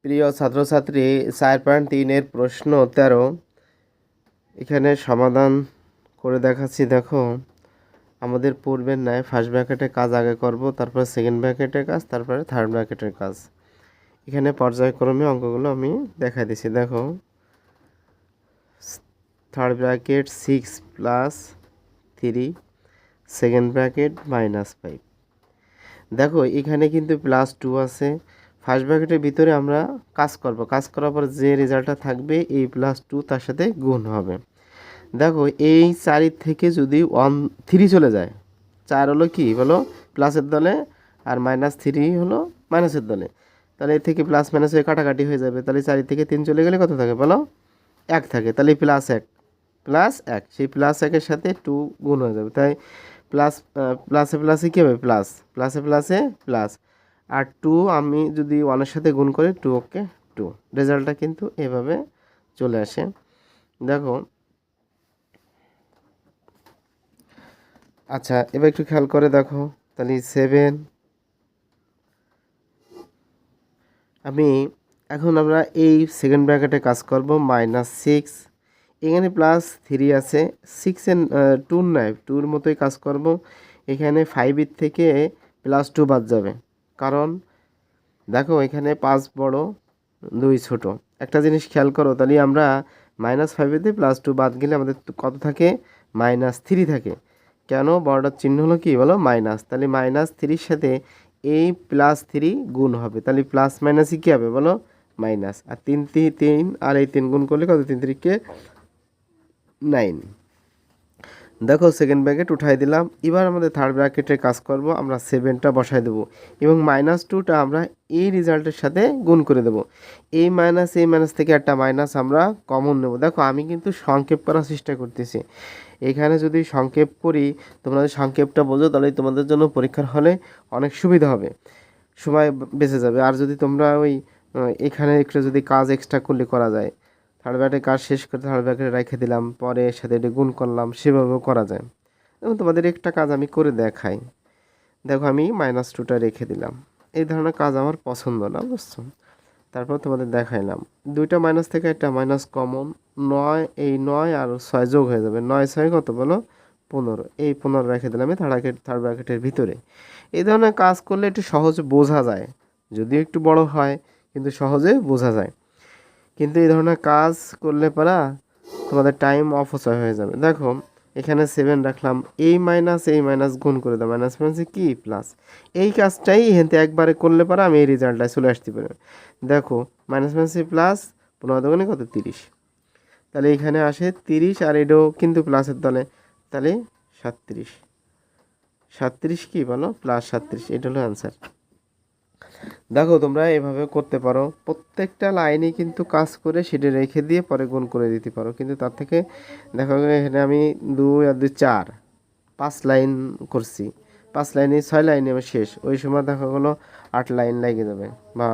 প্রিয় ছাত্রছাত্রী, 4.3 প্রশ্ন 13 এখানে সমাধান করে দেখাচ্ছি। দেখো, আমাদের পূর্বের ন্যায় ফার্স্ট ব্র্যাকেটে কাজ আগে করব, তারপর সেকেন্ড ব্র্যাকেটের কাজ, তারপরে থার্ড ব্র্যাকেটের কাজ। এখানে পর্যায়ক্রমে অঙ্কগুলো আমি দেখাই দিচ্ছি। দেখো, থার্ড ব্র্যাকেট 6 + 3, সেকেন্ড ব্র্যাকেট -5। দেখো, এখানে কিন্তু +2 আছে। ফার্স্ট ব্র্যাকেটের ভিতরে আমরা কাজ করব, কাজ করার পর যে রেজাল্টটা থাকবে এই +2 তার সাথে গুণ হবে। দেখো, এই 4 থেকে যদি 3 চলে যায়, 4 হলো কি বলো প্লাসের দলে, আর -3 হলো মাইনাসের দলে, তাহলে এর থেকে প্লাস মাইনাস হয়ে কাটাকাটি হয়ে যাবে। তাহলে 4 থেকে 3 চলে গেলে কত থাকে বলো? 1 থাকে। তাহলে +1 সেই +1-এর সাথে 2 গুণ হয়ে যাবে। তাই প্লাসে প্লাসে কী হবে? প্লাসে প্লাসে প্লাস, আর 2 আমি যদি 1-এর সাথে গুণ করি 2 ওকে 2, রেজাল্টটা কিন্তু এভাবে চলে আসে। দেখো, আচ্ছা, এবার একটু খেয়াল করে দেখো, তাহলে 7 এখন আমরা এই সেকেন্ড ব্র্যাকেটে কাজ করব, -6, এখানে +3 আছে, 2 নয় 2-র মতোই কাজ করব। এখানে 5-এর থেকে +2 বাদ যাবে, কারণ দেখো এখানে 5 বড় 2 ছোট। একটা জিনিস খেয়াল করো, তাহলে আমরা -5-এতে +2 বাদ গেলে আমাদের কত থাকে? -3 থাকে। কেন? বড়টার চিহ্ন হলো কি বলো? মাইনাস। তাহলে -3-র সাথে এই +3 গুণ হবে, তাহলে প্লাস মাইনাসই কী হবে বলো? মাইনাস। আর 3 আর এই 3 গুণ করলে কত? 3 3 9। দেখো, সেকেন্ড ব্র্যাকেট উঠাই দিলাম। এবার আমাদের থার্ড ব্র্যাকেটের কাজ করব, আমরা 7টা বসাই দেবো এবং -2টা আমরা এই রেজাল্টের সাথে গুণ করে দেব। এই মাইনাস থেকে একটা মাইনাস আমরা কমন নেব। দেখো, আমি কিন্তু সংক্ষেপ করার চেষ্টা করতেছি। এখানে যদি সংক্ষেপ করি, তোমরা যদি সংক্ষেপটা বোঝো, তাহলে তোমাদের জন্য পরীক্ষার হলে অনেক সুবিধা হবে, সময় বেঁচে যাবে। আর যদি তোমরা ওই এখানে একটু যদি কাজ এক্সট্রা করলে করা যায়, থার্ড ব্র্যাকেটের কাজ শেষ করে থার্ড ব্র্যাকেটে রেখে দিলাম, পরে এর সাথে এটা গুণ করলাম, সেভাবেও করা যায়। এবং তোমাদের একটা কাজ আমি করে দেখাই। দেখো, আমি -2টা রেখে দিলাম। এই ধরনের কাজ আমার পছন্দ না, বুঝছো? তারপর তোমাদের দেখাইলাম, 2টা মাইনাস থেকে একটা মাইনাস কমন, 9, এই 9 আর 6 যোগ হয়ে যাবে। 9 6 কত বলো? 15। এই 15 রেখে দিলাম এই থার্ড ব্র্যাকেটের ভিতরে। এই ধরনের কাজ করলে একটু সহজে বোঝা যায়, যদিও একটু বড় হয় কিন্তু সহজে বোঝা যায়। কিন্তু এই ধরনের কাজ করলে পারা তোমাদের টাইম অপচয় হয়ে যাবে। দেখো, এখানে 7 রাখলাম, এই মাইনাস গুণ করে দাও, মাইনাস মাইনাসে কি প্লাস। এই কাজটাই হেনতে একবারে করলে পারা আমি এই রেজাল্টটায় চলে আসতে পারি। দেখো, মাইনাস মাইনাসে প্লাস, 15 দোকানে কত? 30। তাহলে এখানে আসে 30, আর এটাও কিন্তু প্লাসের দলে, তাহলে 37। 37 কি বলো? +37, এটা হলো অ্যান্সার। দেখো, তোমরা এভাবে করতে পারো, প্রত্যেকটা লাইনে কিন্তু কাজ করে সেটা রেখে দিয়ে পরে গুণ করে দিতে পারো। কিন্তু তার থেকে দেখো, এখানে আমি 2 আর 2 4, 5 লাইন করছি। 5 লাইনে 6 লাইনে আমার শেষ। ওই সময় দেখা গেলো 8 লাইন লেগে যাবে বা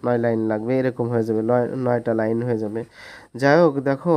9 লাইন লাগবে, এরকম হয়ে যাবে, 9টা লাইন হয়ে যাবে। যাই হোক, দেখো,